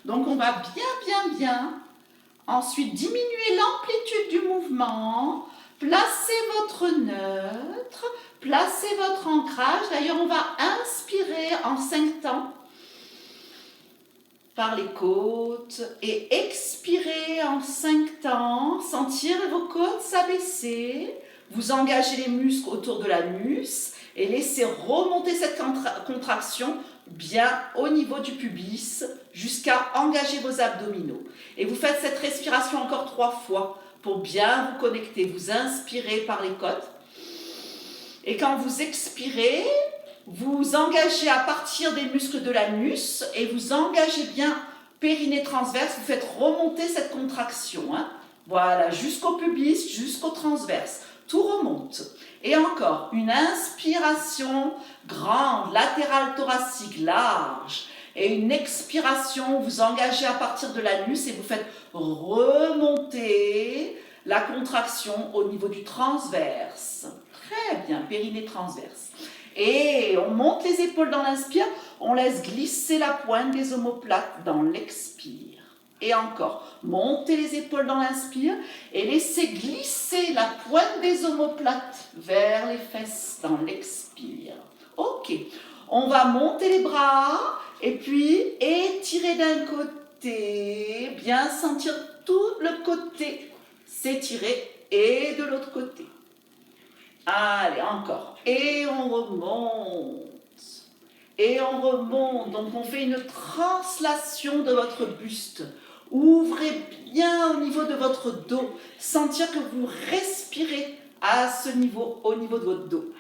Donc on va bien. Ensuite, diminuer l'amplitude du mouvement. Placez votre neutre. Placez votre ancrage. D'ailleurs, on va inspirer en 5 temps par les côtes et expirer en 5 temps. Sentir vos côtes s'abaisser. Vous engagez les muscles autour de l'anus et laissez remonter cette contraction bien au niveau du pubis jusqu'à engager vos abdominaux. Et vous faites cette respiration encore 3 fois pour bien vous connecter. Vous inspirez par les côtes et quand vous expirez, vous engagez à partir des muscles de l'anus et vous engagez bien périnée transverse. Vous faites remonter cette contraction. Voilà, jusqu'au pubis, jusqu'au transverse. Tout remonte. Et encore, une inspiration grande, latérale thoracique, large. Et une expiration, vous engagez à partir de l'anus et vous faites remonter la contraction au niveau du transverse. Très bien, périnée transverse. Et on monte les épaules dans l'inspire, on laisse glisser la pointe des omoplates dans l'expire. Et encore, montez les épaules dans l'inspire et laissez glisser la pointe des omoplates vers les fesses dans l'expire. Ok, on va monter les bras et puis étirer d'un côté, bien sentir tout le côté s'étirer et de l'autre côté. Allez, encore. Et on remonte. Et on remonte. Donc, on fait une translation de votre buste. Ouvrez bien au niveau de votre dos. Sentir que vous respirez à ce niveau, au niveau de votre dos.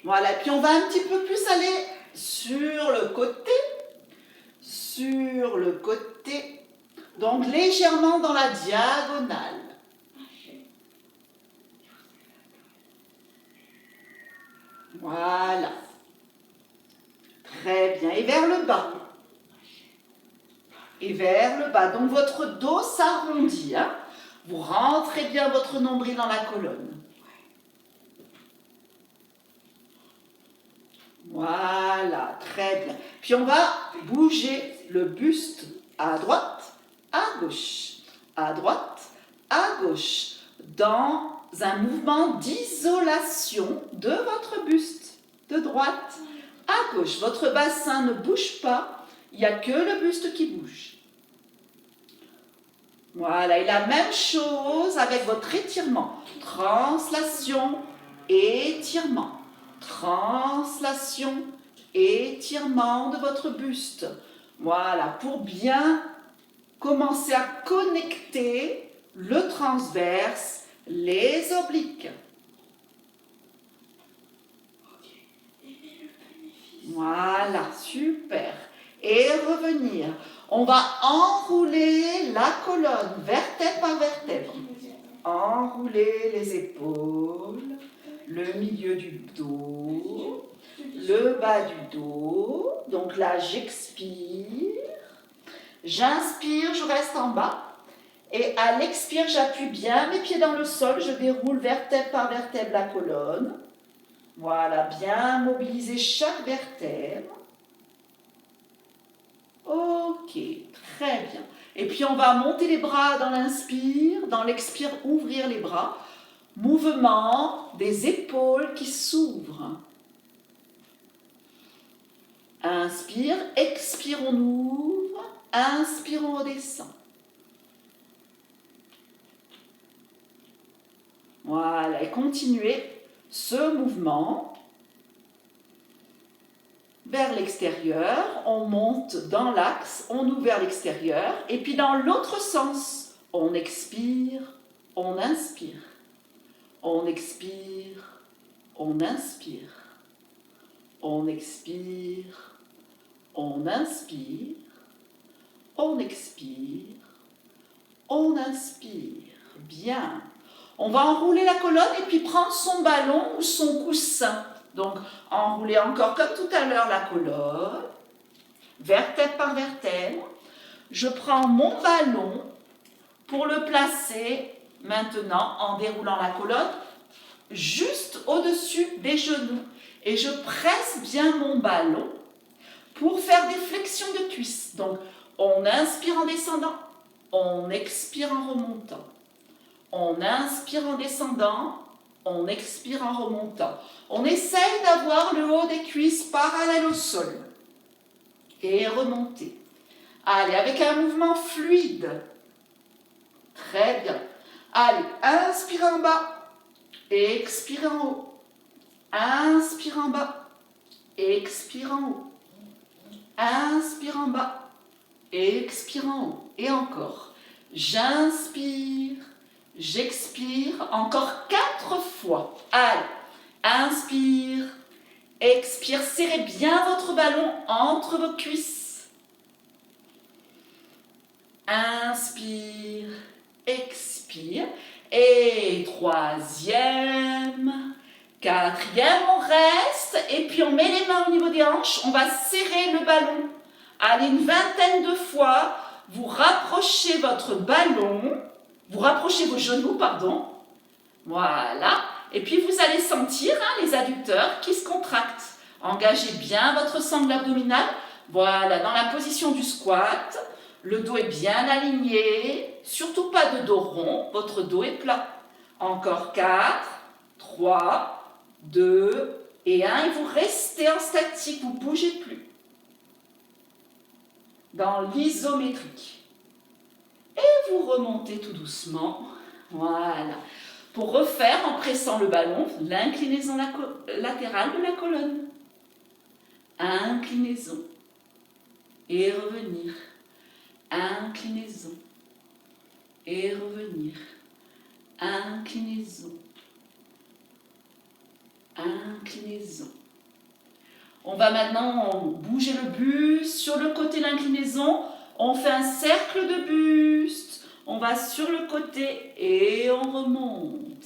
Voilà. Puis, on va un petit peu plus aller sur le côté. Sur le côté. Donc, légèrement dans la diagonale. Voilà. Très bien. Et vers le bas. Et vers le bas. Donc votre dos s'arrondit. Vous rentrez bien votre nombril dans la colonne. Voilà. Très bien. Puis on va bouger le buste à droite, à gauche. À droite, à gauche. Dans un mouvement d'isolation de votre buste, de droite à gauche. Votre bassin ne bouge pas, il n'y a que le buste qui bouge. Voilà, et la même chose avec votre étirement. Translation, étirement. Translation, étirement de votre buste. Voilà, pour bien commencer à connecter le transverse, les obliques. Voilà, super. Et revenir. On va enrouler la colonne, vertèbre par vertèbre. Enrouler les épaules, le milieu du dos, le bas du dos. Donc là, j'expire. J'inspire, je reste en bas. Et à l'expire, j'appuie bien mes pieds dans le sol. Je déroule vertèbre par vertèbre la colonne. Voilà, bien mobiliser chaque vertèbre. Ok, très bien. Et puis on va monter les bras dans l'inspire. Dans l'expire, ouvrir les bras. Mouvement des épaules qui s'ouvrent. Inspire, expire, on ouvre. Inspire, on redescend. Voilà, et continuez ce mouvement vers l'extérieur. On monte dans l'axe, on ouvre vers l'extérieur. Et puis dans l'autre sens, on expire, on inspire. On expire, on inspire. On expire, on inspire. On expire, on inspire. Bien. On va enrouler la colonne et puis prendre son ballon ou son coussin. Donc, enrouler encore comme tout à l'heure la colonne, vertèbre par vertèbre. Je prends mon ballon pour le placer maintenant en déroulant la colonne juste au-dessus des genoux. Et je presse bien mon ballon pour faire des flexions de cuisses. Donc, On inspire en descendant, on expire en remontant. On inspire en descendant, on expire en remontant. On essaye d'avoir le haut des cuisses parallèle au sol. Et remonter. Allez, avec un mouvement fluide. Très bien. Allez, inspire en bas, expire en haut. Inspire en bas, expire en haut. Inspire en bas, expire en haut. Et encore. J'inspire, j'expire. Encore 4 fois. Allez, inspire, expire. Serrez bien votre ballon entre vos cuisses. Inspire, expire. Et 3e, 4e, on reste. Et puis on met les mains au niveau des hanches. On va serrer le ballon. Allez, une vingtaine de fois. Vous rapprochez votre ballon. Vous rapprochez vos genoux, pardon. Voilà. Et puis vous allez sentir les adducteurs qui se contractent. Engagez bien votre sangle abdominale. Voilà, dans la position du squat. Le dos est bien aligné. Surtout pas de dos rond. Votre dos est plat. Encore 4, 3, 2 et 1. Et vous restez en statique. Vous ne bougez plus. Dans l'isométrique. Et vous remontez tout doucement. Voilà. Pour refaire, en pressant le ballon, l'inclinaison latérale de la colonne. Inclinaison. Et revenir. Inclinaison. Et revenir. Inclinaison. Inclinaison. On va maintenant bouger le buste sur le côté de l'inclinaison. On fait un cercle de buste. On va sur le côté et on remonte.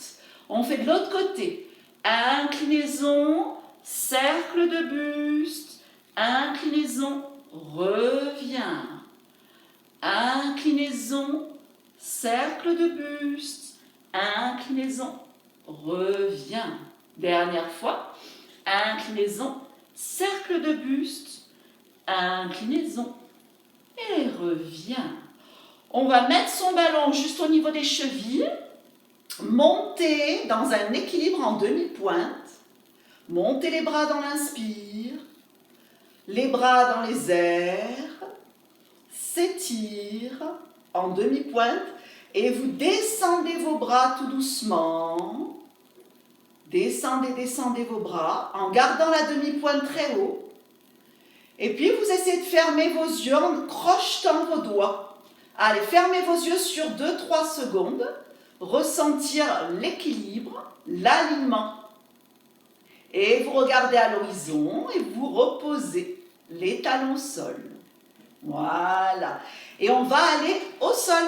On fait de l'autre côté. Inclinaison, cercle de buste. Inclinaison, revient. Inclinaison, cercle de buste. Inclinaison, revient. Dernière fois. Inclinaison, cercle de buste. Inclinaison et revient. On va mettre son ballon juste au niveau des chevilles. Monter dans un équilibre en demi-pointe. Montez les bras dans l'inspire. Les bras dans les airs. S'étire en demi-pointe. Et vous descendez vos bras tout doucement. Descendez, descendez vos bras en gardant la demi-pointe très haut. Et puis vous essayez de fermer vos yeux en crochetant vos doigts. Allez, fermez vos yeux sur 2-3 secondes. Ressentir l'équilibre, l'alignement. Et vous regardez à l'horizon et vous reposez les talons au sol. Voilà. Et on va aller au sol.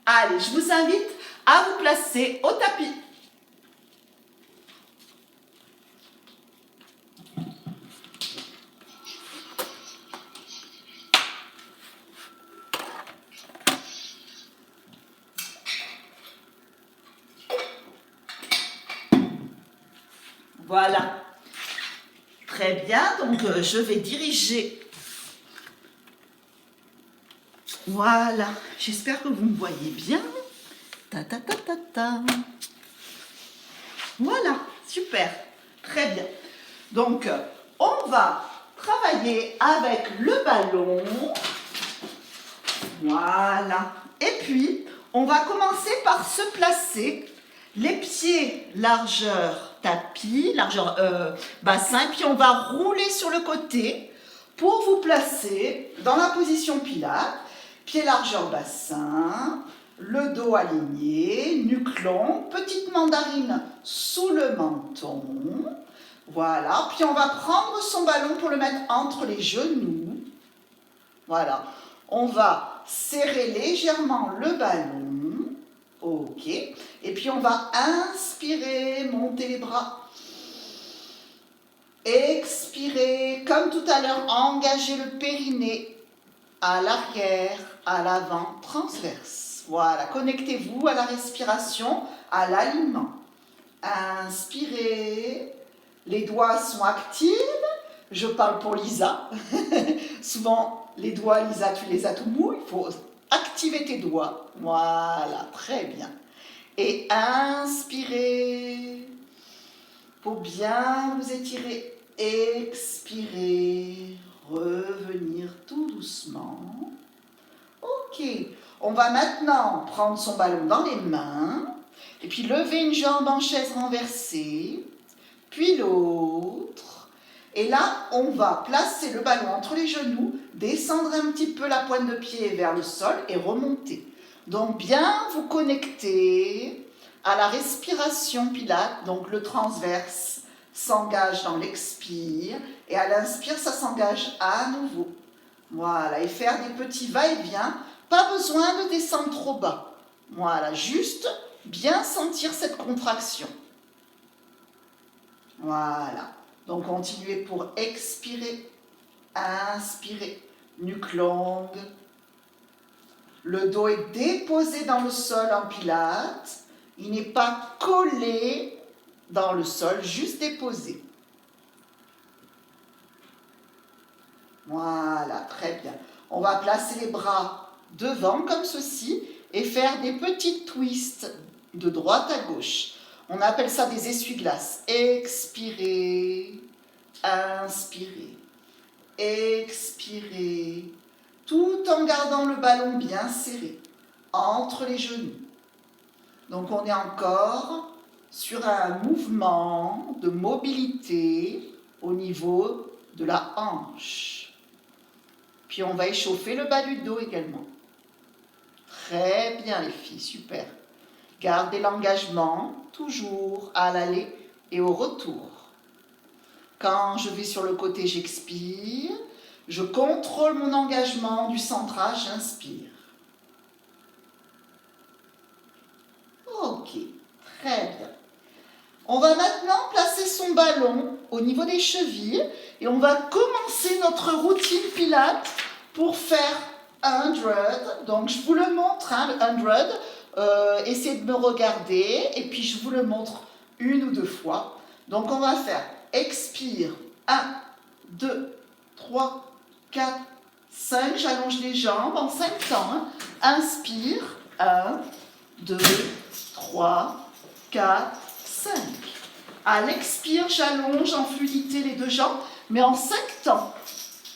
Allez, je vous invite à vous placer au tapis. Voilà. Très bien, donc je vais diriger. Voilà, j'espère que vous me voyez bien. Ta ta ta ta ta. Voilà, super, très bien. Donc, on va travailler avec le ballon. Voilà. Et puis, on va commencer par se placer. Les pieds largeur tapis, largeur bassin, puis on va rouler sur le côté pour vous placer dans la position pilates. Pieds largeur bassin, le dos aligné, nuque longue, petite mandarine sous le menton. Voilà, puis on va prendre son ballon pour le mettre entre les genoux. Voilà, on va serrer légèrement le ballon. Ok, et puis on va inspirer, monter les bras. Expirer, comme tout à l'heure, engager le périnée à l'arrière, à l'avant, transverse. Voilà, connectez-vous à la respiration, à l'alignement. Inspirez, les doigts sont actifs, Je parle pour Lisa. Souvent, les doigts, Lisa, tu les as tout mous. Il faut activer tes doigts. Voilà, très bien. Et inspirez. Pour bien vous étirer. Expirez. Revenir tout doucement. Ok. On va maintenant prendre son ballon dans les mains. Et puis lever une jambe en chaise renversée. Puis l'autre. Et là, on va placer le ballon entre les genoux, descendre un petit peu la pointe de pied vers le sol et remonter. Donc, bien vous connecter à la respiration Pilates. Donc, le transverse s'engage dans l'expire et à l'inspire, ça s'engage à nouveau. Voilà, et faire des petits va-et-vient. Pas besoin de descendre trop bas. Voilà, juste bien sentir cette contraction. Voilà. Donc, continuez pour expirer, inspirer, nuque longue. Le dos est déposé dans le sol en pilates. Il n'est pas collé dans le sol, juste déposé. Voilà, très bien. On va placer les bras devant comme ceci et faire des petits twists de droite à gauche. On appelle ça des essuie-glaces. Expirez, inspirez, expirez, tout en gardant le ballon bien serré entre les genoux. Donc on est encore sur un mouvement de mobilité au niveau de la hanche. Puis on va échauffer le bas du dos également. Très bien les filles, super. Gardez l'engagement toujours à l'aller et au retour. Quand je vais sur le côté, j'expire. Je contrôle mon engagement du centrage, j'inspire. Ok, très bien. On va maintenant placer son ballon au niveau des chevilles et on va commencer notre routine Pilates pour faire 100. Donc je vous le montre, hein, le 100. Essayez de me regarder et puis je vous le montre une ou deux fois. Donc on va faire expire 1, 2, 3, 4, 5. J'allonge les jambes en 5 temps. Hein. Inspire 1, 2, 3, 4, 5. À l'expire, j'allonge en fluidité les deux jambes, mais en 5 temps.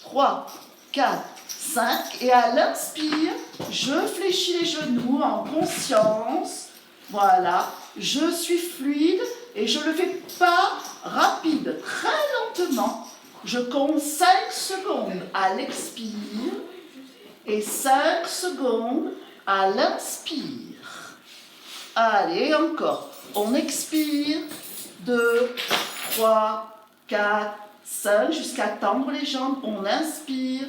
3, 4, 5. Et à l'inspire, je fléchis les genoux en conscience. Voilà. Je suis fluide et je ne le fais pas rapide. Très lentement. Je compte 5 secondes à l'expire et 5 secondes à l'inspire. Allez, encore. On expire. 2, 3, 4, 5, jusqu'à tendre les jambes. On inspire.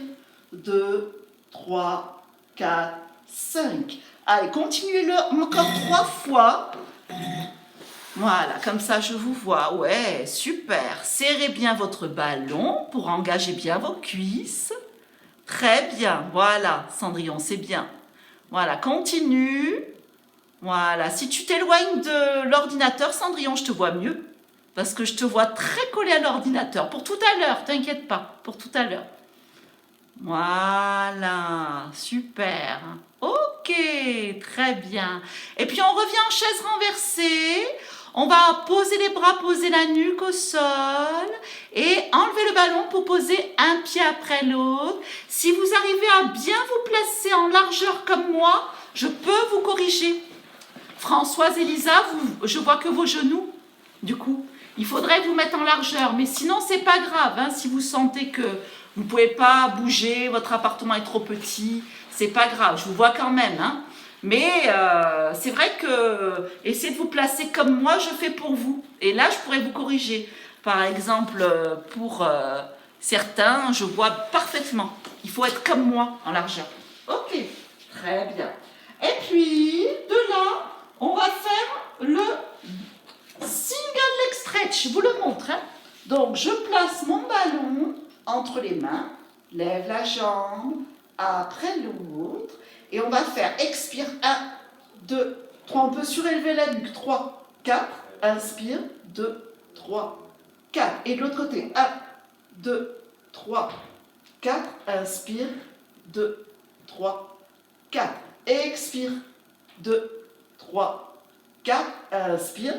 2, 3, 4, 5. Allez, continuez-le encore 3 fois. Voilà, comme ça je vous vois. Ouais, super. Serrez bien votre ballon pour engager bien vos cuisses. Très bien. Voilà, Cendrillon, c'est bien. Voilà, continue. Voilà, si tu t'éloignes de l'ordinateur, Cendrillon, je te vois mieux. Parce que je te vois très collé à l'ordinateur. Pour tout à l'heure, t'inquiète pas. Pour tout à l'heure. Voilà, super. Ok, très bien. Et puis on revient en chaise renversée. On va poser les bras, poser la nuque au sol et enlever le ballon pour poser un pied après l'autre. Si vous arrivez à bien vous placer en largeur comme moi, je peux vous corriger. Françoise et Lisa, je vois que vos genoux, du coup, il faudrait vous mettre en largeur. Mais sinon, c'est pas grave. Hein, si vous sentez que vous ne pouvez pas bouger, votre appartement est trop petit, c'est pas grave. Je vous vois quand même. Hein. Mais c'est vrai que essayez de vous placer comme moi, je fais pour vous. Et là, je pourrais vous corriger. Par exemple, pour certains, je vois parfaitement. Il faut être comme moi en largeur. Ok, très bien. Et puis, de là, on va faire le single leg stretch. Je vous le montre. Hein. Donc, je place mon ballon entre les mains, lève la jambe après l'autre. Et on va faire expire 1, 2, 3. On peut surélever la nuque. 3, 4. Inspire 2, 3, 4. Et de l'autre côté 1, 2, 3, 4. Inspire, 2, 3, 4. Expire, 2, 3, 4. Inspire,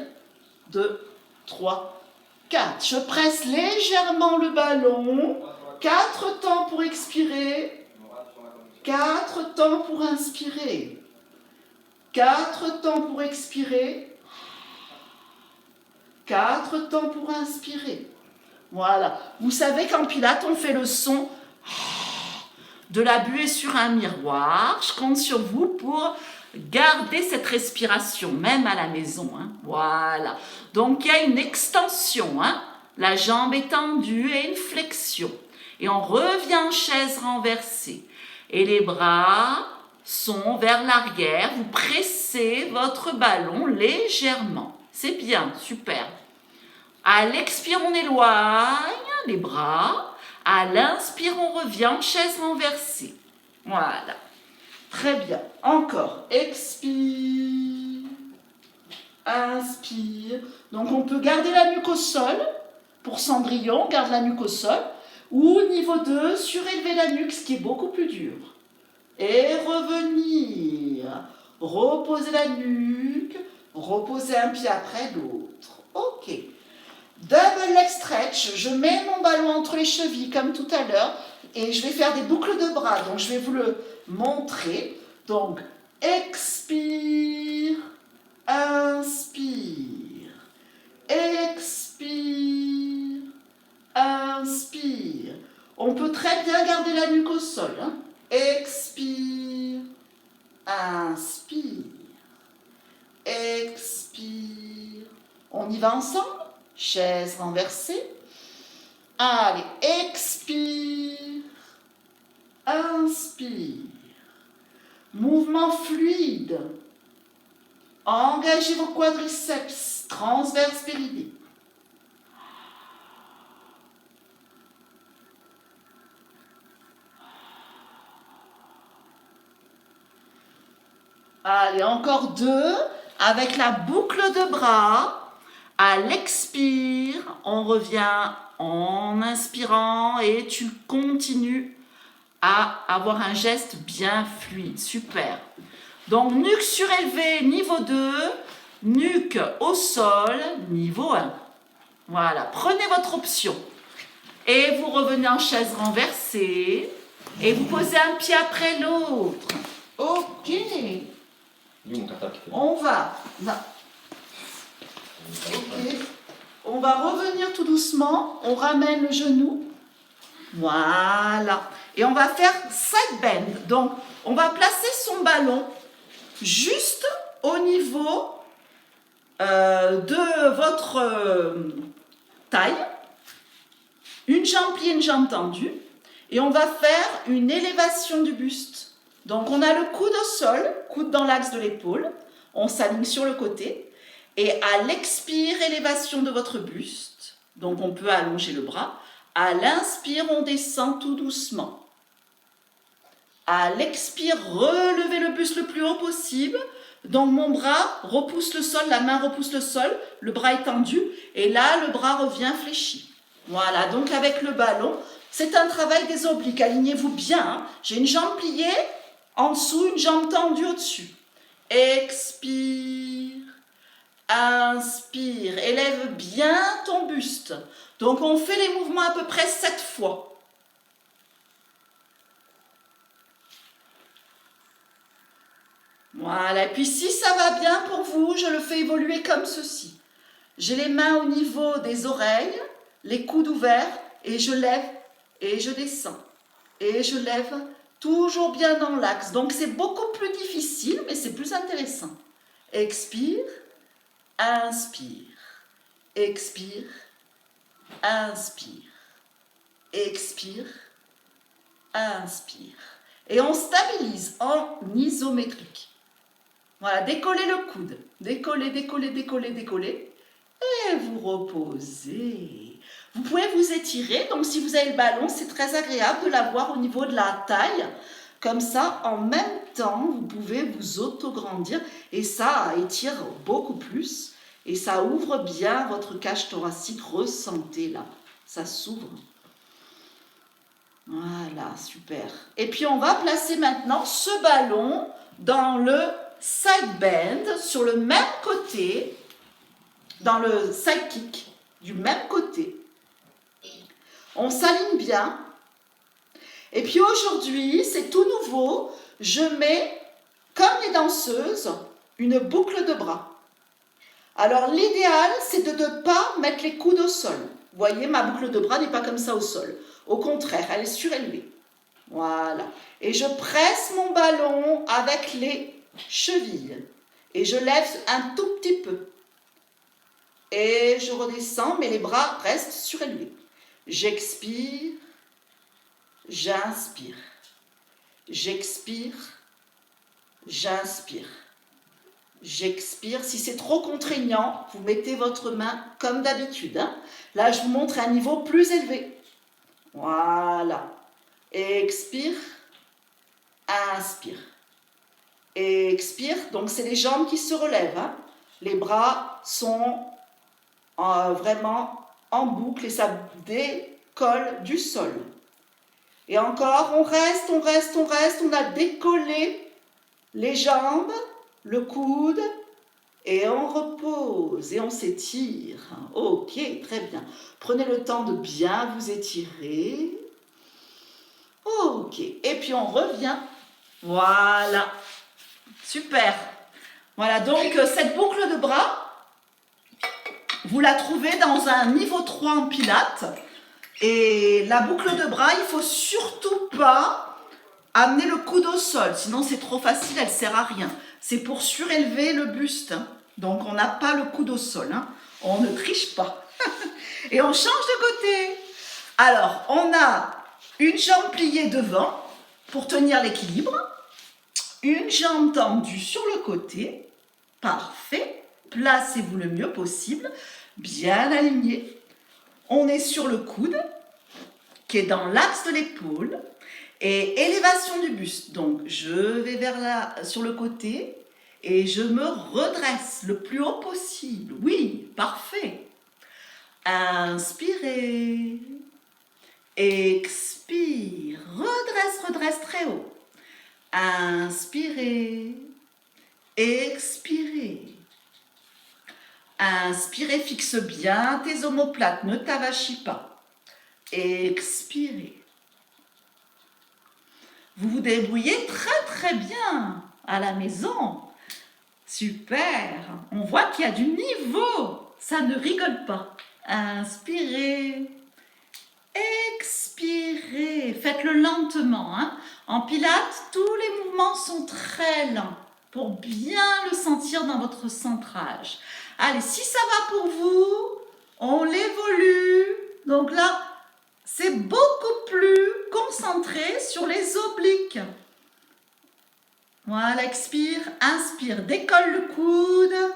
2, 3, 4. Je presse légèrement le ballon. 4 temps pour expirer. 4 temps pour inspirer. 4 temps pour expirer. 4 temps pour inspirer. Voilà. Vous savez qu'en pilates, on fait le son de la buée sur un miroir. Je compte sur vous pour garder cette respiration, même à la maison. Hein. Voilà. Donc, il y a une extension. Hein. La jambe est tendue et une flexion. Et on revient en chaise renversée. Et les bras sont vers l'arrière. Vous pressez votre ballon légèrement. C'est bien, super. À l'expire, on éloigne les bras. À l'inspire, on revient en chaise renversée. Voilà. Très bien. Encore. Expire. Inspire. Donc, on peut garder la nuque au sol. Pour Cendrillon, on garde la nuque au sol. Ou niveau 2, surélever la nuque, ce qui est beaucoup plus dur. Et revenir. Reposer la nuque. Reposer un pied après l'autre. Ok. Double leg stretch. Je mets mon ballon entre les chevilles comme tout à l'heure. Et je vais faire des boucles de bras. Donc, je vais vous le montrer. Donc, expire. Inspire. Expire. Inspire. On peut très bien garder la nuque au sol. Hein. Expire. Inspire. Expire. On y va ensemble. Chaise renversée. Allez, expire. Inspire. Mouvement fluide. Engagez vos quadriceps transverse périnée. Allez, encore 2. Avec la boucle de bras. À l'expire, on revient en inspirant et tu continues à avoir un geste bien fluide. Super. Donc, nuque surélevée, niveau 2. Nuque au sol, niveau 1. Voilà. Prenez votre option. Et vous revenez en chaise renversée. Et vous posez un pied après l'autre. Ok. On va... Ok. On va revenir tout doucement. On ramène le genou. Voilà. Et on va faire side bend. Donc, on va placer son ballon juste au niveau de votre taille. Une jambe pliée, une jambe tendue. Et on va faire une élévation du buste. Donc, on a le coude au sol, coude dans l'axe de l'épaule. On s'aligne sur le côté. Et à l'expire, élévation de votre buste. Donc, on peut allonger le bras. À l'inspire, on descend tout doucement. À l'expire, relevez le buste le plus haut possible. Donc, mon bras repousse le sol, la main repousse le sol, le bras est tendu. Et là, le bras revient fléchi. Voilà, donc avec le ballon, c'est un travail des obliques. Alignez-vous bien. Hein. J'ai une jambe pliée en dessous, une jambe tendue au-dessus. Expire. Inspire, élève bien ton buste. Donc, on fait les mouvements à peu près 7 fois. Voilà, et puis si ça va bien pour vous, je le fais évoluer comme ceci. J'ai les mains au niveau des oreilles, les coudes ouverts, et je lève et je descends. Et je lève toujours bien dans l'axe. Donc, c'est beaucoup plus difficile, mais c'est plus intéressant. Expire. Inspire, expire, inspire, expire, inspire. Et on stabilise en isométrique. Voilà, décollez le coude. Décollez, décollez, décollez, décollez. Et vous reposez. Vous pouvez vous étirer. Donc, si vous avez le ballon, c'est très agréable de l'avoir au niveau de la taille. Comme ça, en même temps, vous pouvez vous autograndir et ça étire beaucoup plus et ça ouvre bien votre cage thoracique. Ressentez là, ça s'ouvre. Voilà, super. Et puis on va placer maintenant ce ballon dans le side bend, sur le même côté, dans le side kick, du même côté. On s'aligne bien. Et puis aujourd'hui, c'est tout nouveau, je mets, comme les danseuses, une boucle de bras. Alors l'idéal, c'est de ne pas mettre les coudes au sol. Vous voyez, ma boucle de bras n'est pas comme ça au sol. Au contraire, elle est surélevée. Voilà. Et je presse mon ballon avec les chevilles. Et je lève un tout petit peu. Et je redescends, mais les bras restent surélevés. J'expire. J'inspire. J'expire. J'inspire. J'expire. Si c'est trop contraignant, vous mettez votre main comme d'habitude. Hein. Là, je vous montre un niveau plus élevé. Voilà. Expire. Inspire. Expire. Donc, c'est les jambes qui se relèvent. Hein. Les bras sont vraiment en boucle et ça décolle du sol. Et encore, on reste, on reste, on reste. On a décollé les jambes, le coude, et on repose et on s'étire. Ok, très bien. Prenez le temps de bien vous étirer. Ok, et puis on revient. Voilà, super. Voilà, donc cette boucle de bras, vous la trouvez dans un niveau 3 en pilates. Et la boucle de bras, il ne faut surtout pas amener le coude au sol, sinon c'est trop facile, elle ne sert à rien. C'est pour surélever le buste, hein. Donc on n'a pas le coude au sol, hein. On ne triche pas. Et on change de côté. Alors, on a une jambe pliée devant pour tenir l'équilibre, une jambe tendue sur le côté, parfait, placez-vous le mieux possible, bien aligné. On est sur le coude, qui est dans l'axe de l'épaule, et élévation du buste. Donc, je vais vers là, sur le côté, et je me redresse le plus haut possible. Oui, parfait. Inspirez. Expire. Redresse, redresse très haut. Inspirez. Expirez. Inspirez, fixe bien tes omoplates, ne t'avachis pas. Expirez. Vous vous débrouillez très très bien à la maison. Super. On voit qu'il y a du niveau. Ça ne rigole pas. Inspirez. Expirez. Faites-le lentement. Hein. En pilates, tous les mouvements sont très lents pour bien le sentir dans votre centrage. Allez, si ça va pour vous, on l'évolue. Donc là, c'est beaucoup plus concentré sur les obliques. Voilà, expire, inspire, décolle le coude.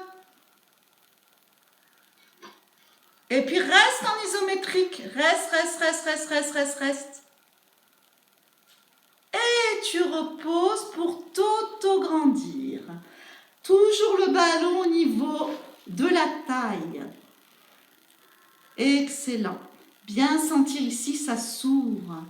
Et puis reste en isométrique. Reste, reste, reste, reste, reste, reste, reste. Et tu reposes pour t'auto-grandir. Toujours le ballon au niveau de la taille. Excellent. Bien sentir ici, ça s'ouvre.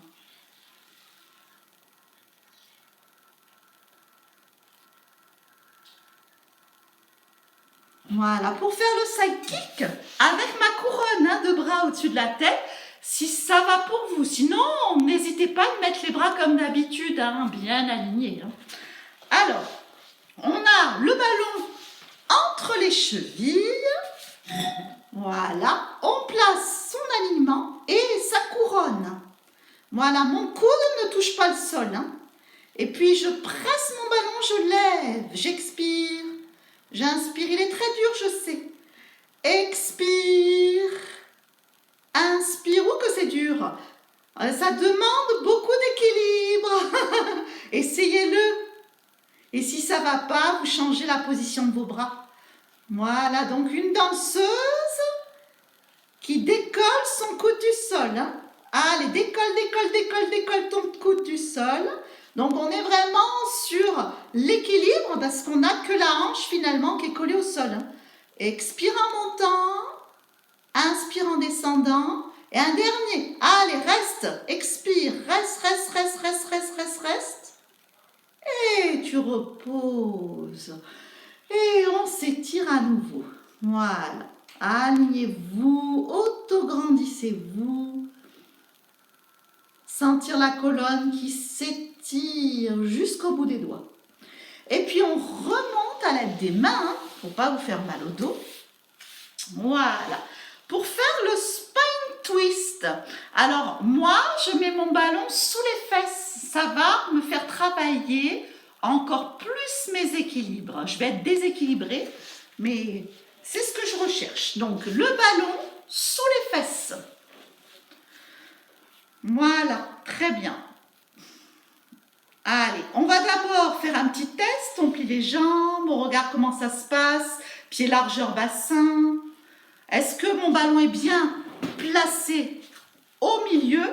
Voilà, pour faire le side kick avec ma couronne de bras au-dessus de la tête, si ça va pour vous. Sinon, n'hésitez pas à mettre les bras comme d'habitude, hein, bien alignés. Hein. Alors, on a le ballon entre les chevilles. Voilà, on place son alignement et sa couronne. Voilà, mon coude ne touche pas le sol. Hein. Et puis, je presse mon ballon, je lève, j'expire. J'inspire, il est très dur, je sais. Expire. Inspire, ou que c'est dur. Ça demande beaucoup d'équilibre. Essayez-le. Et si ça ne va pas, vous changez la position de vos bras. Voilà, donc une danseuse qui décolle son coude du sol. Hein. Allez, décolle, décolle, décolle, décolle ton coude du sol. Donc, on est vraiment sur l'équilibre parce qu'on n'a que la hanche finalement qui est collée au sol. Expire en montant, inspire en descendant Et un dernier. Allez, reste, expire, reste. Et tu reposes. Et on s'étire à nouveau. Voilà. Alignez-vous, autograndissez-vous. Sentir la colonne qui s'étire jusqu'au bout des doigts. Et puis on remonte à l'aide des mains, pour ne pas vous faire mal au dos. Voilà. Pour faire le spine twist. Alors moi, je mets mon ballon sous les fesses. Ça va me faire travailler encore plus mes équilibres. Je vais être déséquilibrée, mais c'est ce que je recherche. Donc le ballon sous les fesses. Voilà, très bien. Allez, on va d'abord faire un petit test. On plie les jambes, on regarde comment ça se passe. Pied largeur bassin. Est-ce que mon ballon est bien placé au milieu,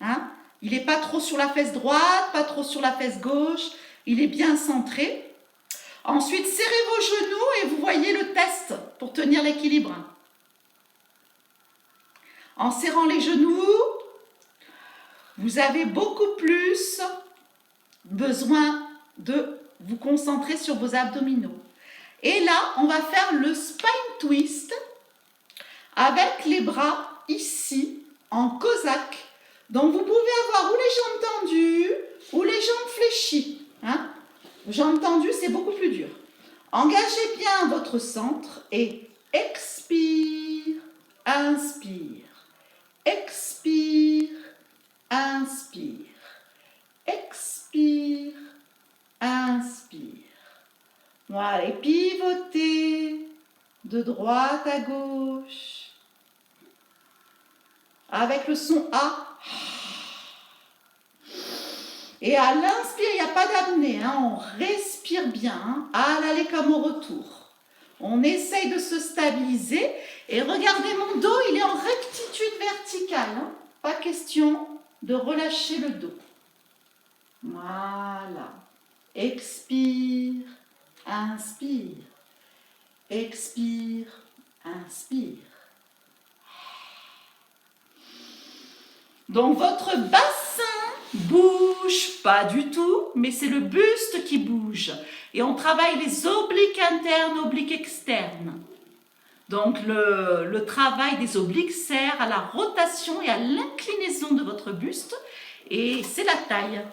hein? Il n'est pas trop sur la fesse droite, pas trop sur la fesse gauche. Il est bien centré. Ensuite, serrez vos genoux et vous voyez le test pour tenir l'équilibre. En serrant les genoux, vous avez beaucoup plus besoin de vous concentrer sur vos abdominaux. Et là, on va faire le spine twist avec les bras ici en cosaque. Donc vous pouvez avoir ou les jambes tendues ou les jambes fléchies. Hein? Jambes tendues, c'est beaucoup plus dur. Engagez bien votre centre et expire, inspire, expire, inspire, expire, inspire. Voilà, et pivotez de droite à gauche. Avec le son A. Et à l'inspire, il n'y a pas d'apnée, hein, on respire bien, hein, à l'aller comme au retour. On essaye de se stabiliser et regardez mon dos, il est en rectitude verticale. Hein. Pas question de relâcher le dos. Voilà. Expire, inspire. Expire, inspire. Donc votre bassin bouge pas du tout, mais c'est le buste qui bouge. Et on travaille les obliques internes, obliques externes. Donc le travail des obliques sert à la rotation et à l'inclinaison de votre buste. Et c'est la taille.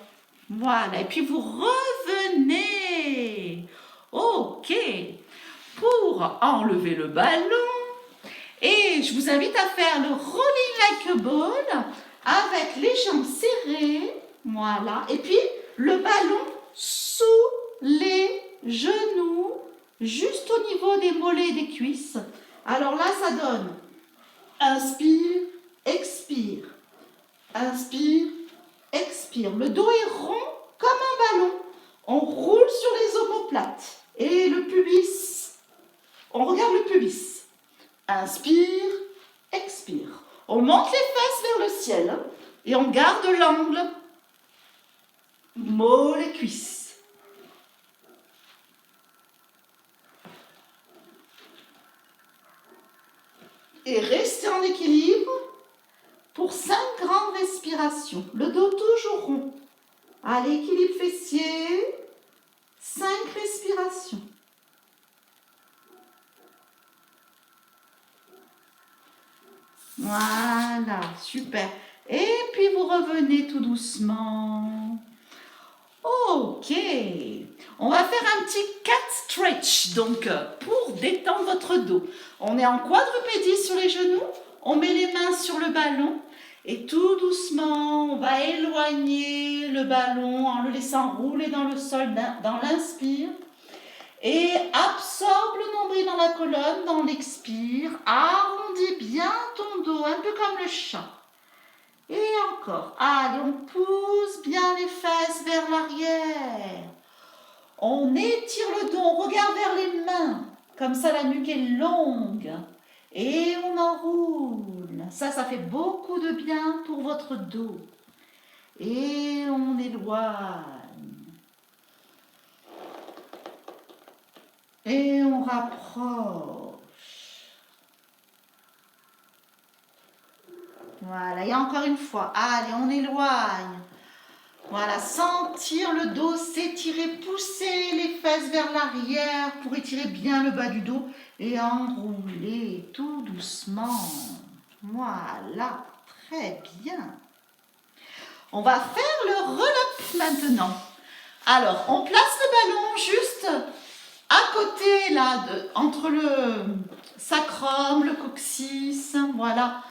Voilà. Et puis vous revenez. Ok. Pour enlever le ballon. Et je vous invite à faire le rolling like a ball avec les jambes serrées. Voilà. Et puis le ballon sous les genoux, juste au niveau des mollets et des cuisses. Alors là, ça donne inspire, expire. Inspire, expire. Le dos est rond comme un ballon. On roule sur les omoplates. Et le pubis, on regarde le pubis. Inspire, expire. On monte les fesses vers le ciel hein, et on garde l'angle. Mollets et cuisses. Et restez en équilibre pour 5 grandes respirations. Le dos toujours rond. Allez, équilibre fessier. 5 respirations. Voilà, super. Et puis vous revenez tout doucement. Ok. On va faire un petit cat stretch, donc pour détendre votre dos. On est en quadrupédie sur les genoux. On met les mains sur le ballon. Et tout doucement, on va éloigner le ballon en le laissant rouler dans le sol dans l'inspire. Et absorbe le nombril dans la colonne, dans l'expire. Arrondis bien ton dos, un peu comme le chat. Et encore. Allez, on pousse bien les fesses vers l'arrière. On étire le dos, on regarde vers les mains. Comme ça, la nuque est longue. Et on enroule. Ça fait beaucoup de bien pour votre dos. Et on éloigne. Et on rapproche. Voilà, et encore une fois. Allez, on éloigne. Voilà, sentir le dos s'étirer, pousser les fesses vers l'arrière pour étirer bien le bas du dos et enrouler tout doucement. Voilà, très bien. On va faire le roll-up maintenant. Alors, on place le ballon juste à côté, là, entre le sacrum, le coccyx. Voilà,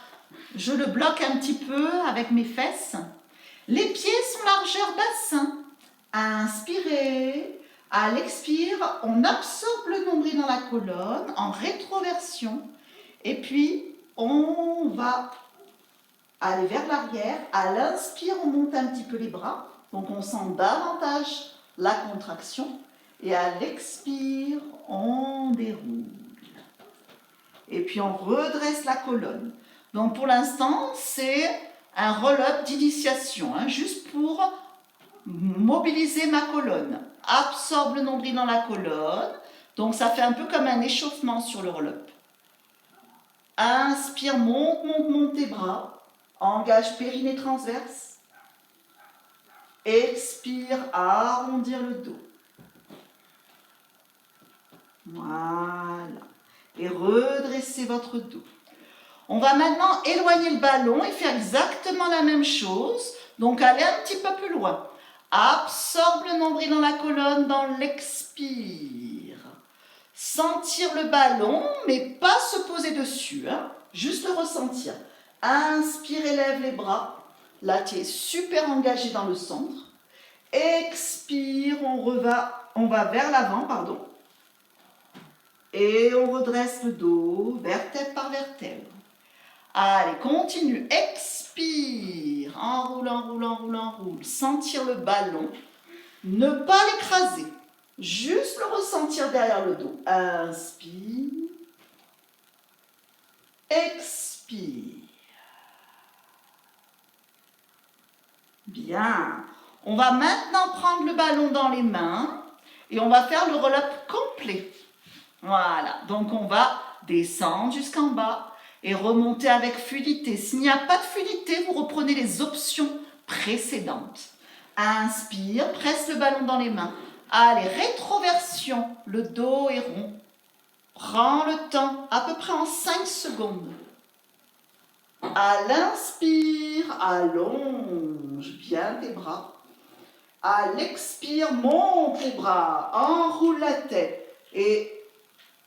je le bloque un petit peu avec mes fesses. Les pieds sont largeur bassin. Inspirez. À l'expire, on absorbe le nombril dans la colonne en rétroversion. Et puis, on va aller vers l'arrière. À l'inspire, on monte un petit peu les bras. Donc, on sent davantage la contraction. Et à l'expire, on déroule. Et puis, on redresse la colonne. Donc, pour l'instant, c'est un roll-up d'initiation, hein, juste pour mobiliser ma colonne. Absorbe le nombril dans la colonne. Donc, ça fait un peu comme un échauffement sur le roll-up. Inspire, monte, monte, monte tes bras. Engage périnée transverse. Expire, arrondir le dos. Voilà. Et redressez votre dos. On va maintenant éloigner le ballon et faire exactement la même chose. Donc, aller un petit peu plus loin. Absorbe le nombril dans la colonne dans l'expire. Sentir le ballon, mais pas se poser dessus. Hein. Juste le ressentir. Inspire, élève les bras. Là, tu es super engagé dans le centre. Expire, on va vers l'avant, pardon. Et on redresse le dos, vertèbre par vertèbre. Allez, continue. Expire. Enroule, enroule, enroule, enroule. Sentir le ballon. Ne pas l'écraser. Juste le ressentir derrière le dos. Inspire. Expire. Bien. On va maintenant prendre le ballon dans les mains et on va faire le roll-up complet. Voilà. Donc, on va descendre jusqu'en bas et remonter avec fluidité. S'il n'y a pas de fluidité, vous reprenez les options précédentes. Inspire, presse le ballon dans les mains. Allez, rétroversion, le dos est rond. Prends le temps, à peu près en 5 secondes. À l'inspire, allonge bien tes bras. À l'expire, monte les bras, enroule la tête et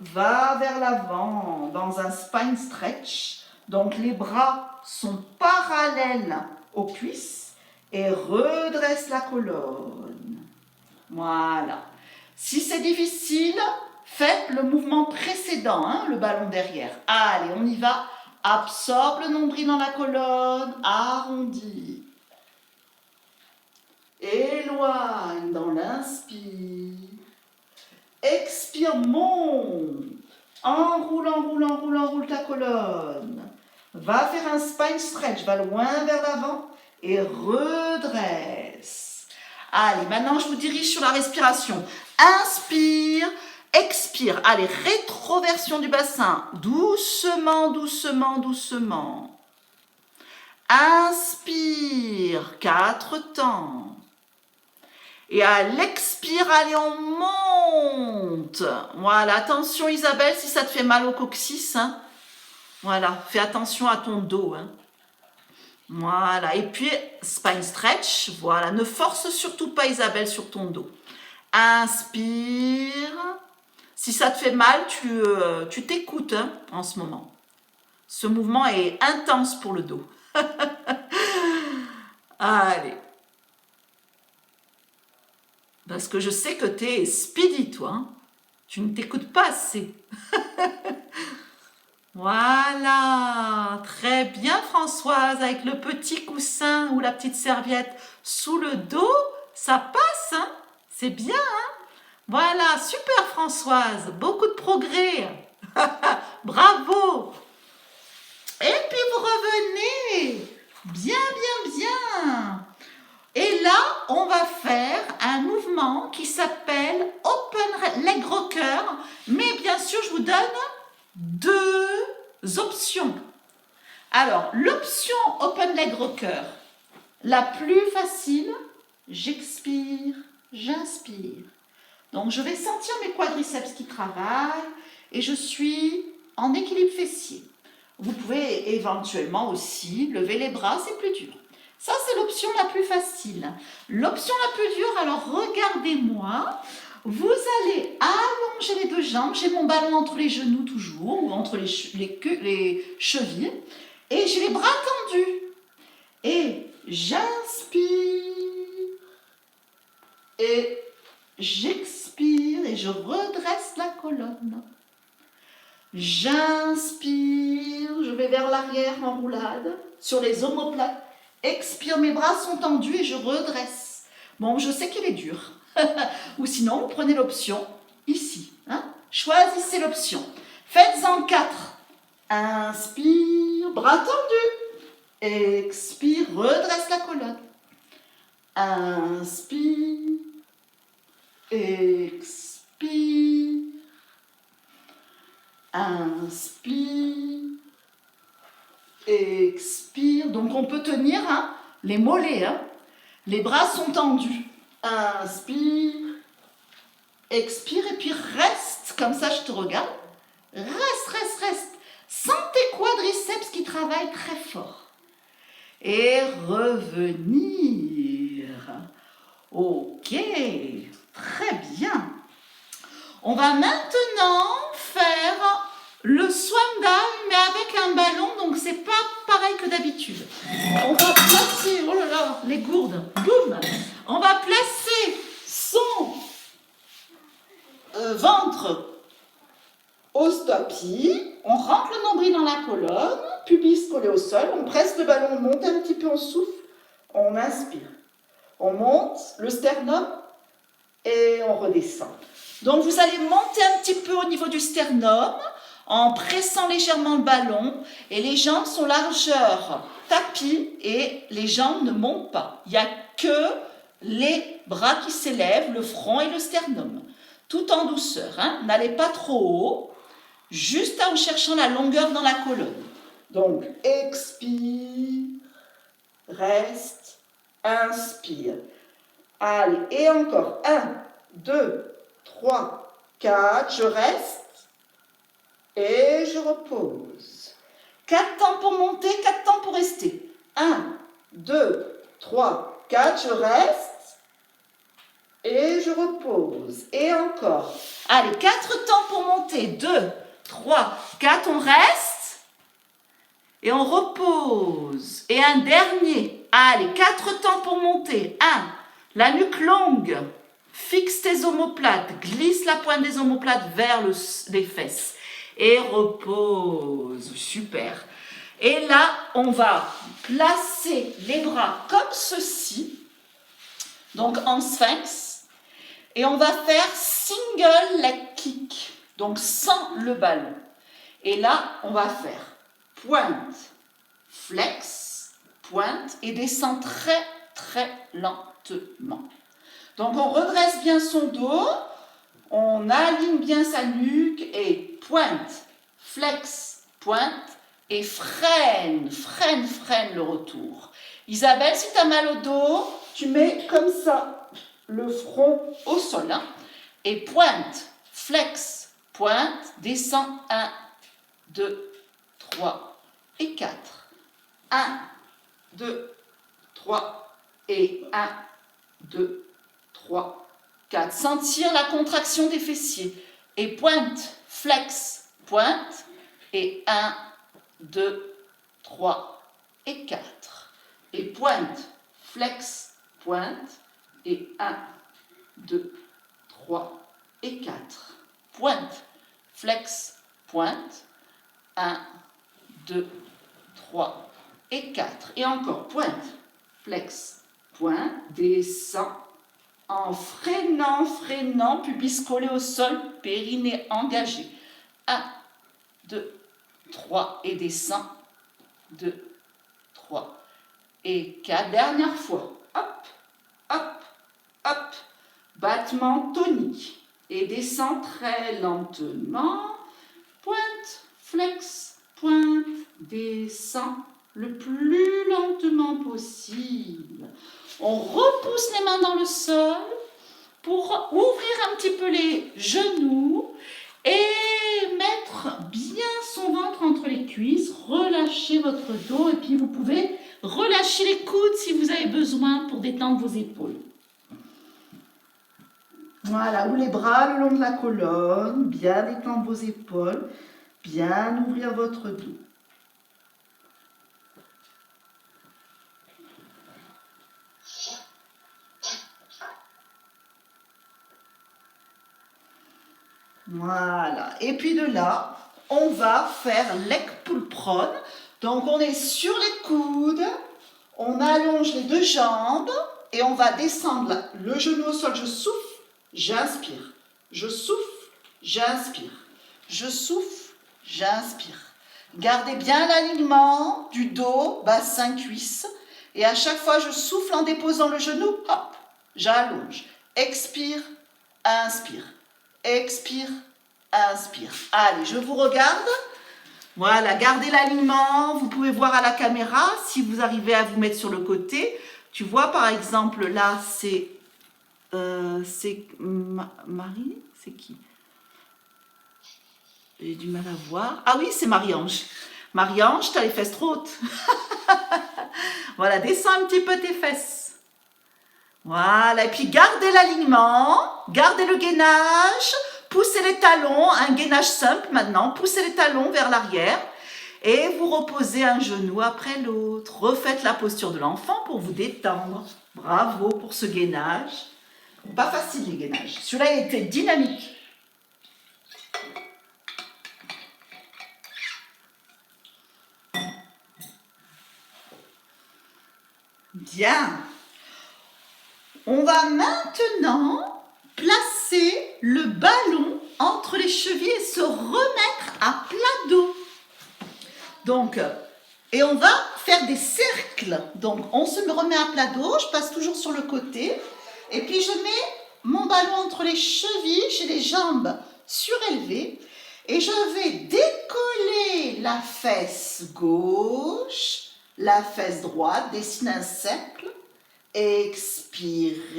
va vers l'avant dans un spine stretch. Donc les bras sont parallèles aux cuisses et redresse la colonne. Voilà. Si c'est difficile, faites le mouvement précédent, hein, le ballon derrière. Allez, on y va. Absorbe le nombril dans la colonne, arrondis. Éloigne dans l'inspire. Expire, monte. Enroule, enroule, enroule, enroule ta colonne. Va faire un spine stretch, va loin vers l'avant et redresse. Allez, maintenant je vous dirige sur la respiration. Inspire, expire. Allez, rétroversion du bassin. Doucement, doucement, doucement. Inspire, 4 temps. Et à l'expire, allez, on monte. Voilà, attention Isabelle, si ça te fait mal au coccyx. Hein. Voilà, fais attention à ton dos. Hein. Voilà, et puis spine stretch. Voilà, ne force surtout pas Isabelle sur ton dos. Inspire. Si ça te fait mal, tu t'écoutes hein, en ce moment. Ce mouvement est intense pour le dos. Allez. Parce que je sais que tu es speedy, toi. Hein. Tu ne t'écoutes pas assez. Voilà. Très bien, Françoise. Avec le petit coussin ou la petite serviette sous le dos, ça passe. Hein. C'est bien. Hein. Voilà. Super, Françoise. Beaucoup de progrès. Bravo. Et puis, vous revenez. Bien, bien, bien. Et là, on va faire un mouvement qui s'appelle Open Leg Rocker. Mais bien sûr, je vous donne 2 options. Alors, l'option Open Leg Rocker, la plus facile, j'expire, j'inspire. Donc, je vais sentir mes quadriceps qui travaillent et je suis en équilibre fessier. Vous pouvez éventuellement aussi lever les bras, c'est plus dur. Ça, c'est l'option la plus facile. L'option la plus dure, alors regardez-moi. Vous allez allonger les deux jambes. J'ai mon ballon entre les genoux toujours, ou entre les chevilles. Et j'ai les bras tendus. Et j'inspire. Et j'expire. Et je redresse la colonne. J'inspire. Je vais vers l'arrière en roulade. Sur les omoplates. Expire, mes bras sont tendus et je redresse. Bon, je sais qu'il est dur. Ou sinon, vous prenez l'option ici. Hein? Choisissez l'option. Faites-en 4. Inspire, bras tendus. Expire, redresse la colonne. Inspire. Expire. Inspire. Expire. Donc on peut tenir les mollets. Les bras sont tendus. Inspire. Expire et puis reste. Comme ça, je te regarde. Reste, reste, reste. Sens tes quadriceps qui travaillent très fort. Et revenir. Ok. Très bien. On va maintenant faire le swan dive, mais avec un ballon, donc c'est pas pareil que d'habitude. On va placer, oh là là, les gourdes, boum. On va placer son ventre au tapis. On rentre le nombril dans la colonne, pubis collé au sol. On presse le ballon, on monte un petit peu, on souffle, on inspire. On monte le sternum et on redescend. Donc vous allez monter un petit peu au niveau du sternum en pressant légèrement le ballon et les jambes sont largeur tapis et les jambes ne montent pas. Il n'y a que les bras qui s'élèvent, le front et le sternum. Tout en douceur. N'allez pas trop haut, juste en cherchant la longueur dans la colonne. Donc expire, reste, inspire. Allez, et encore. 1, 2, 3, 4. Je reste. Et je repose. 4 temps pour monter, 4 temps pour rester. 1, 2, 3, 4. Je reste. Et je repose. Et encore. Allez, 4 temps pour monter. 2, 3, 4. On reste. Et on repose. Et un dernier. Allez, 4 temps pour monter. 1. La nuque longue. Fixe tes omoplates. Glisse la pointe des omoplates vers les fesses. Et repose. Super. Et là, on va placer les bras comme ceci. Donc en sphinx. Et on va faire single leg kick. Donc sans le ballon. Et là, on va faire pointe, flex, pointe et descend très très lentement. Donc on redresse bien son dos, on aligne bien sa nuque et pointe, flex, pointe et freine, freine, freine le retour. Isabelle, si tu as mal au dos, tu mets comme ça le front au sol et pointe, flex, pointe, descend 1, 2, 3 et 4. 1, 2, 3 et 1, 2, 3, 4. Sentir la contraction des fessiers. Et pointe, flex, pointe. Et 1, 2, 3 et 4. Et pointe, flex, pointe. Et 1, 2, 3 et 4. Pointe, flex, pointe. 1, 2, 3 et 4. Et encore, pointe, flex, pointe, descend. En freinant, freinant, pubis collé au sol, périnée engagé. 1, 2, 3 et descend. 2, 3 et 4. Dernière fois. Hop, hop, hop. Battement tonique. Et descend très lentement. Pointe, flex, pointe, descend le plus lentement possible. On repousse les mains dans le sol pour ouvrir un petit peu les genoux et mettre bien son ventre entre les cuisses. Relâchez votre dos et puis vous pouvez relâcher les coudes si vous avez besoin pour détendre vos épaules. Voilà, ou les bras le long de la colonne, bien détendre vos épaules, bien ouvrir votre dos. Voilà, et puis de là, on va faire l'ekpulprone. Donc on est sur les coudes, on allonge les deux jambes et on va descendre le genou au sol. Je souffle, j'inspire. Je souffle, j'inspire. Je souffle, j'inspire. Gardez bien l'alignement du dos, bassin, cuisse. Et à chaque fois, je souffle en déposant le genou, hop, j'allonge. Expire, inspire. Expire, inspire. Allez, je vous regarde. Voilà, gardez l'alignement. Vous pouvez voir à la caméra si vous arrivez à vous mettre sur le côté. Tu vois, par exemple, là, c'est Marie, c'est qui? J'ai du mal à voir. Ah oui, c'est Marie-Ange. Marie-Ange, tu as les fesses trop hautes. Voilà, descends un petit peu tes fesses. Voilà, et puis gardez l'alignement, gardez le gainage, poussez les talons, un gainage simple maintenant, poussez les talons vers l'arrière et vous reposez un genou après l'autre. Refaites la posture de l'enfant pour vous détendre. Bravo pour ce gainage. Pas facile les gainages. Celui-là était dynamique. Bien. On va maintenant placer le ballon entre les chevilles et se remettre à plat dos. Donc, et on va faire des cercles. Donc, on se remet à plat dos, je passe toujours sur le côté. Et puis, je mets mon ballon entre les chevilles, j'ai les jambes surélevées. Et je vais décoller la fesse gauche, la fesse droite, dessine un cercle. Expirer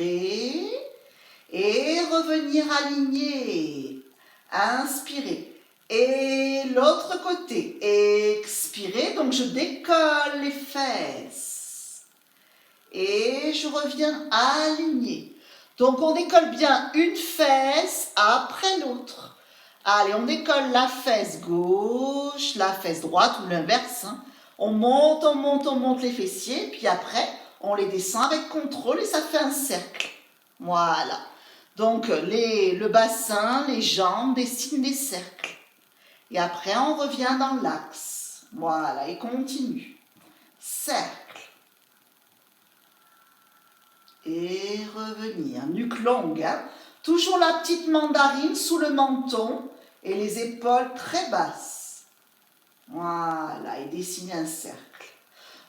et revenir aligné. Inspirer. Et l'autre côté. Expirer. Donc je décolle les fesses. Et je reviens aligné. Donc on décolle bien une fesse après l'autre. Allez, on décolle la fesse gauche, la fesse droite ou l'inverse. Hein. On monte les fessiers. Puis après, on les descend avec contrôle et ça fait un cercle. Voilà. Donc, le bassin, les jambes dessinent des cercles. Et après, on revient dans l'axe. Voilà, et continue. Cercle. Et revenir. Nuque longue. Hein. Toujours la petite mandarine sous le menton et les épaules très basses. Voilà, et dessiner un cercle.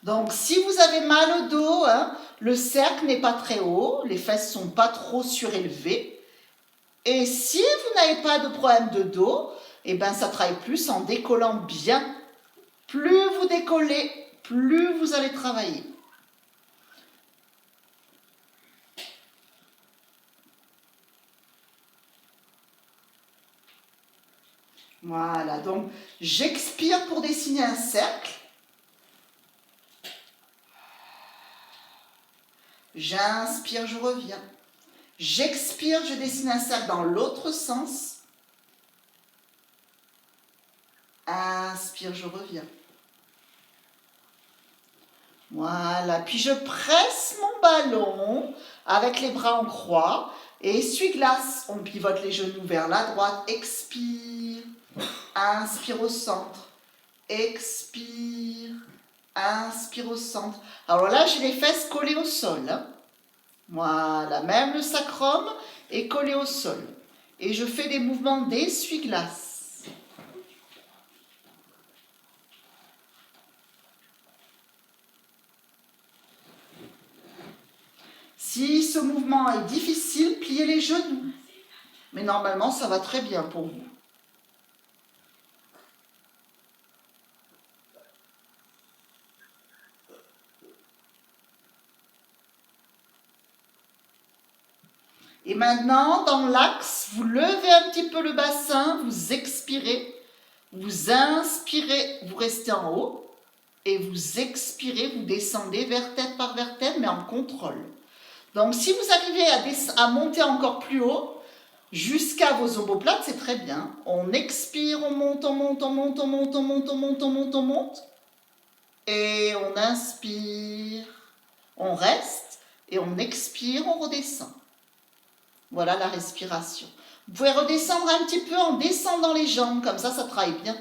Donc, si vous avez mal au dos, hein, le cercle n'est pas très haut, les fesses ne sont pas trop surélevées. Et si vous n'avez pas de problème de dos, eh ben, ça travaille plus en décollant bien. Plus vous décollez, plus vous allez travailler. Voilà, donc j'expire pour dessiner un cercle. J'inspire, je reviens. J'expire, je dessine un cercle dans l'autre sens. Inspire, je reviens. Voilà, puis je presse mon ballon avec les bras en croix et essuie-glace. On pivote les genoux vers la droite. Expire, inspire au centre. Expire, inspire au centre. Alors là, j'ai les fesses collées au sol. Hein. Voilà, même le sacrum est collé au sol. Et je fais des mouvements d'essuie-glace. Si ce mouvement est difficile, pliez les genoux. Mais normalement, ça va très bien pour vous. Et maintenant, dans l'axe, vous levez un petit peu le bassin, vous expirez, vous inspirez, vous restez en haut, et vous expirez, vous descendez vertèbre par vertèbre, mais en contrôle. Donc, si vous arrivez à monter encore plus haut, jusqu'à vos omoplates, c'est très bien. On expire, on monte, on monte, on monte, on monte, on monte, on monte, on monte, on monte. Et on inspire, on reste, et on expire, on redescend. Voilà la respiration. Vous pouvez redescendre un petit peu en descendant les jambes, comme ça travaille bien.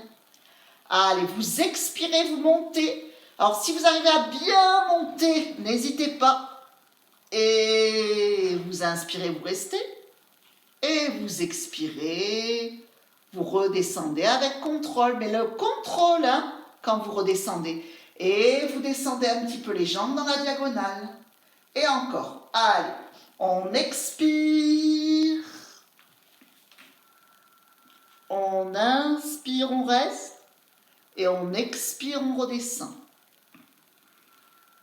Allez, vous expirez, vous montez. Alors, si vous arrivez à bien monter, n'hésitez pas. Et vous inspirez, vous restez. Et vous expirez, vous redescendez avec contrôle. Mais le contrôle, hein, quand vous redescendez. Et vous descendez un petit peu les jambes dans la diagonale. Et encore. Allez, on expire. On inspire, on reste. Et on expire, on redescend.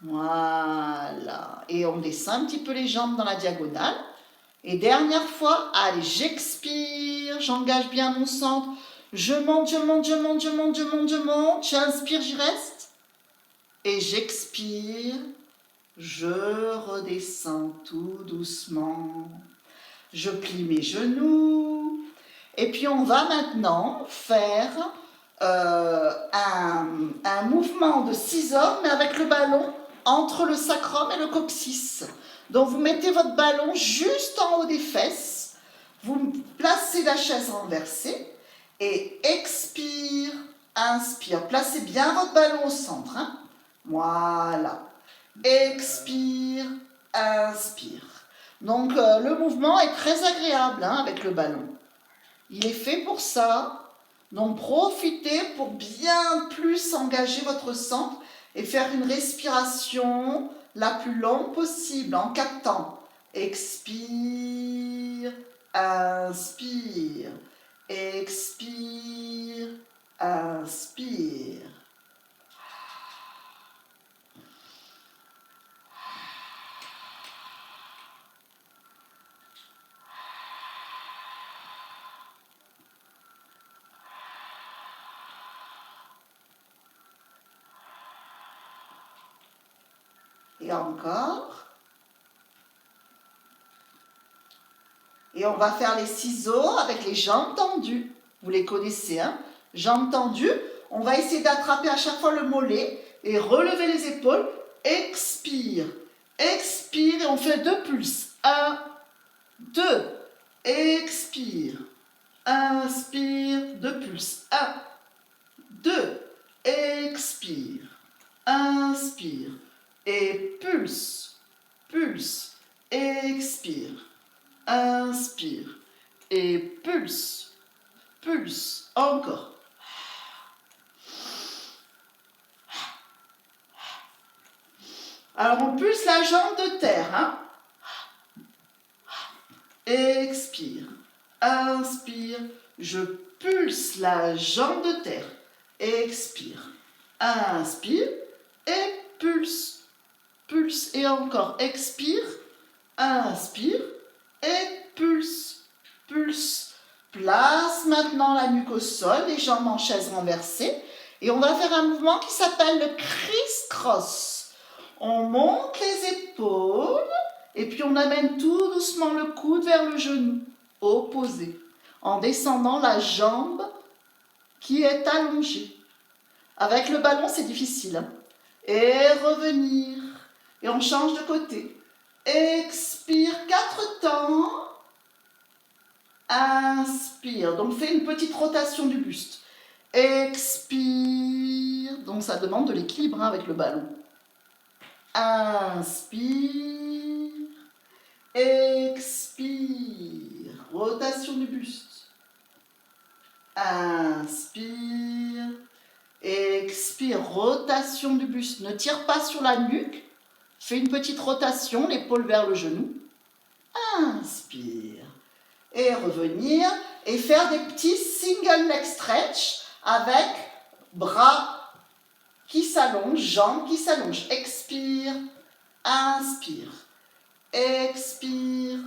Voilà. Et on descend un petit peu les jambes dans la diagonale. Et dernière fois, allez, j'expire, j'engage bien mon centre. Je monte, je monte, je monte, je monte, je monte, je monte. J'inspire, j'y reste. Et j'expire. Je redescends tout doucement. Je plie mes genoux. Et puis on va maintenant faire un mouvement de scissors, mais avec le ballon entre le sacrum et le coccyx. Donc vous mettez votre ballon juste en haut des fesses, vous placez la chaise renversée et expire, inspire. Placez bien votre ballon au centre. Hein. Voilà. Expire, inspire. Donc le mouvement est très agréable hein, avec le ballon. Il est fait pour ça. Donc profitez pour bien plus engager votre centre et faire une respiration la plus longue possible en 4 temps. Expire, inspire, expire, inspire. Et encore. Et on va faire les ciseaux avec les jambes tendues. Vous les connaissez, hein? Jambes tendues. On va essayer d'attraper à chaque fois le mollet et relever les épaules. Expire. Expire et on fait 2 pulses. 1, 2. Expire. Inspire. 2 pulses. 1, 2. Expire. Inspire. Et pulse. Pulse. Expire. Inspire et pulse, pulse, encore. Alors on pulse la jambe de terre. Hein? Expire, inspire, je pulse la jambe de terre. Expire, inspire et pulse, pulse et encore. Expire, inspire et pulse, pulse. Place maintenant la nuque au sol, les jambes en chaise renversée. Et on va faire un mouvement qui s'appelle le criss-cross. On monte les épaules et puis on amène tout doucement le coude vers le genou, opposé, en descendant la jambe qui est allongée. Avec le ballon, c'est difficile. Hein? Et revenir. Et on change de côté. Expire 4 temps. Inspire. Donc, fais une petite rotation du buste. Expire. Donc, ça demande de l'équilibre hein, avec le ballon. Inspire. Expire. Rotation du buste. Inspire. Expire. Rotation du buste. Ne tire pas sur la nuque. Fais une petite rotation, l'épaule vers le genou. Inspire. Et revenir. Et faire des petits single leg stretch avec bras qui s'allongent, jambes qui s'allongent. Expire. Inspire. Expire.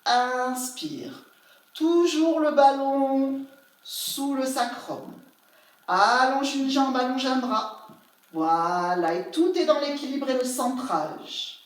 Inspire. Toujours le ballon sous le sacrum. Allonge une jambe, allonge un bras. Voilà, et tout est dans l'équilibre et le centrage.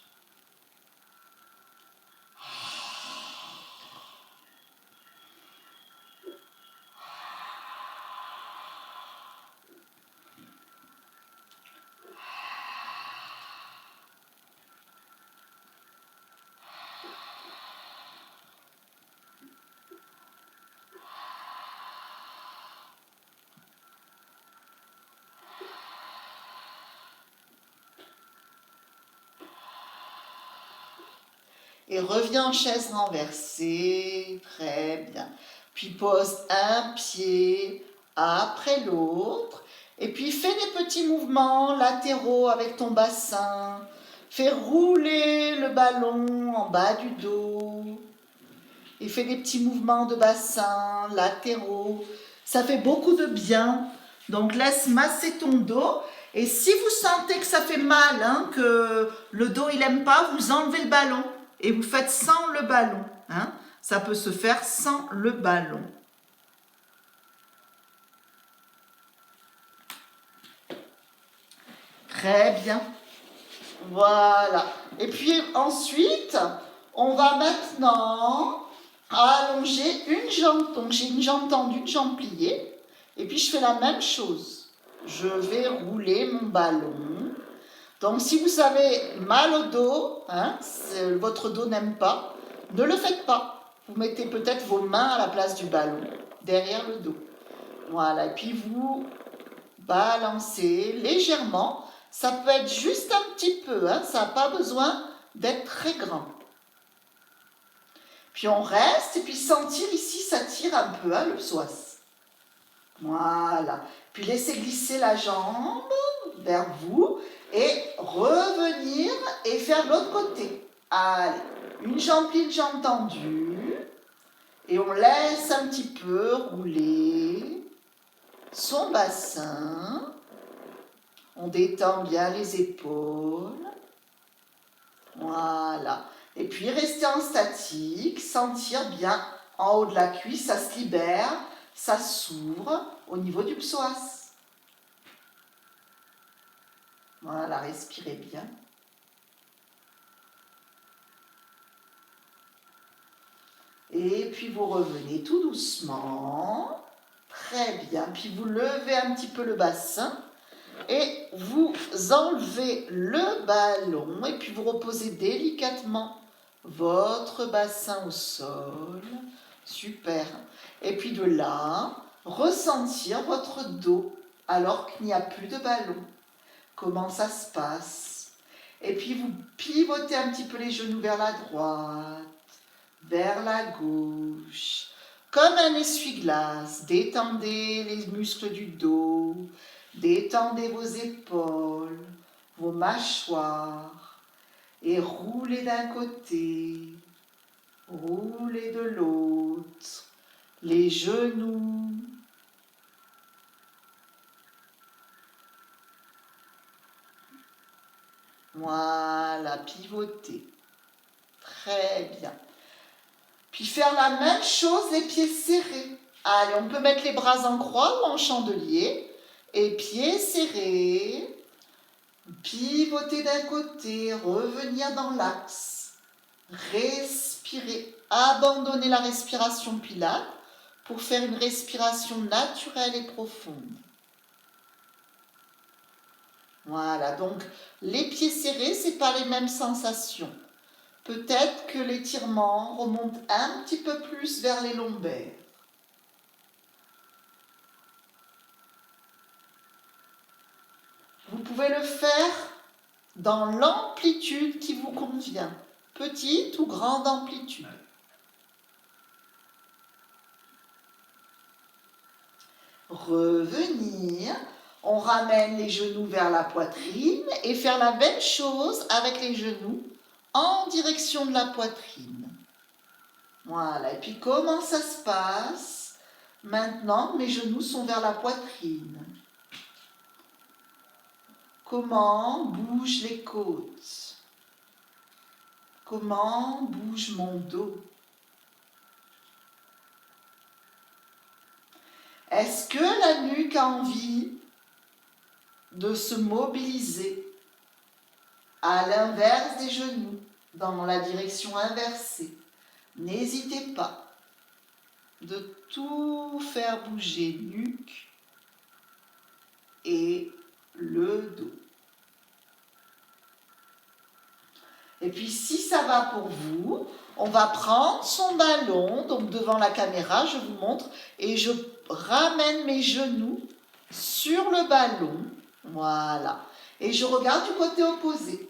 Et reviens en chaise renversée, très bien. Puis pose un pied après l'autre. Et puis fais des petits mouvements latéraux avec ton bassin. Fais rouler le ballon en bas du dos. Et fais des petits mouvements de bassin latéraux. Ça fait beaucoup de bien. Donc laisse masser ton dos. Et si vous sentez que ça fait mal, hein, que le dos il n'aime pas, vous enlevez le ballon. Et vous faites sans le ballon. Hein. Ça peut se faire sans le ballon. Très bien. Voilà. Et puis ensuite, on va maintenant allonger une jambe. Donc j'ai une jambe tendue, une jambe pliée. Et puis je fais la même chose. Je vais rouler mon ballon. Donc si vous avez mal au dos, hein, votre dos n'aime pas, ne le faites pas. Vous mettez peut-être vos mains à la place du ballon, derrière le dos. Voilà, et puis vous balancez légèrement. Ça peut être juste un petit peu, hein, ça n'a pas besoin d'être très grand. Puis on reste, et puis sentir ici, ça tire un peu, hein, le psoas. Voilà. Puis laissez glisser la jambe vers vous et revenir et faire de l'autre côté. Allez, une jambe plie, une jambe tendue. Et on laisse un petit peu rouler son bassin. On détend bien les épaules. Voilà. Et puis rester en statique, sentir bien en haut de la cuisse, ça se libère, ça s'ouvre au niveau du psoas. Voilà, respirez bien. Et puis vous revenez tout doucement. Très bien. Puis vous levez un petit peu le bassin. Et vous enlevez le ballon. Et puis vous reposez délicatement votre bassin au sol. Super. Et puis de là, ressentir votre dos alors qu'il n'y a plus de ballon. Comment ça se passe? Et puis vous pivotez un petit peu les genoux vers la droite, vers la gauche, comme un essuie-glace. Détendez les muscles du dos, détendez vos épaules, vos mâchoires, et roulez d'un côté, roulez de l'autre, les genoux. Voilà, pivotez. Très bien. Puis faire la même chose, les pieds serrés. Allez, on peut mettre les bras en croix ou en chandelier. Et pieds serrés. Pivoter d'un côté, revenir dans l'axe. Respirer. Abandonner la respiration pilate pour faire une respiration naturelle et profonde. Voilà, donc les pieds serrés, ce n'est pas les mêmes sensations. Peut-être que l'étirement remonte un petit peu plus vers les lombaires. Vous pouvez le faire dans l'amplitude qui vous convient, petite ou grande amplitude. Revenir, on ramène les genoux vers la poitrine et faire la même chose avec les genoux en direction de la poitrine. Voilà, et puis comment ça se passe? Maintenant, mes genoux sont vers la poitrine. Comment bougent les côtes? Comment bouge mon dos? Est-ce que la nuque a envie de se mobiliser à l'inverse des genoux, dans la direction inversée? N'hésitez pas de tout faire bouger, nuque et le dos. Et puis si ça va pour vous, on va prendre son ballon, donc devant la caméra, je vous montre, et je ramène mes genoux sur le ballon, voilà, et je regarde du côté opposé.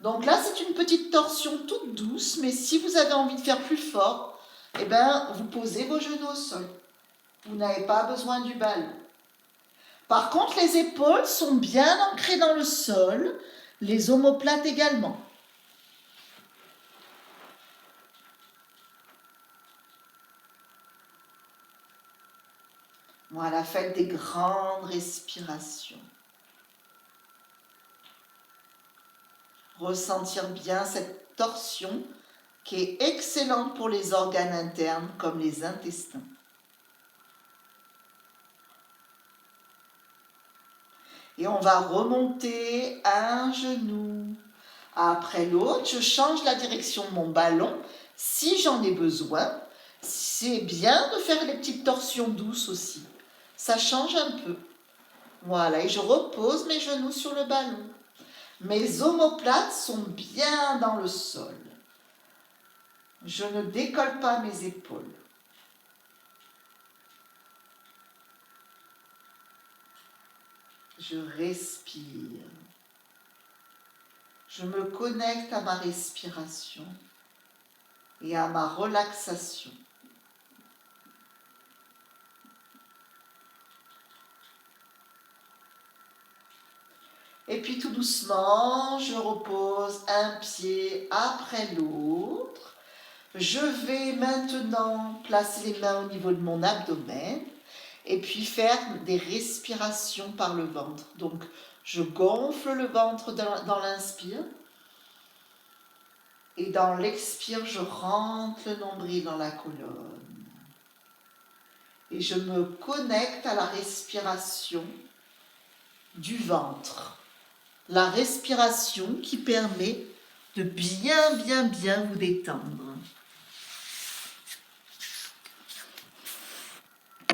Donc là, c'est une petite torsion toute douce, mais si vous avez envie de faire plus fort, eh bien, vous posez vos genoux au sol. Vous n'avez pas besoin du ballon. Par contre, les épaules sont bien ancrées dans le sol, les omoplates également. Voilà, faites des grandes respirations. Ressentir bien cette torsion qui est excellente pour les organes internes comme les intestins. Et on va remonter un genou après l'autre. Je change la direction de mon ballon si j'en ai besoin. C'est bien de faire les petites torsions douces aussi. Ça change un peu. Voilà, et je repose mes genoux sur le ballon. Mes omoplates sont bien dans le sol. Je ne décolle pas mes épaules. Je respire. Je me connecte à ma respiration et à ma relaxation. Et puis tout doucement, je repose un pied après l'autre. Je vais maintenant placer les mains au niveau de mon abdomen et puis faire des respirations par le ventre. Donc, je gonfle le ventre dans l'inspire et dans l'expire, je rentre le nombril dans la colonne. Et je me connecte à la respiration du ventre. La respiration qui permet de bien vous détendre.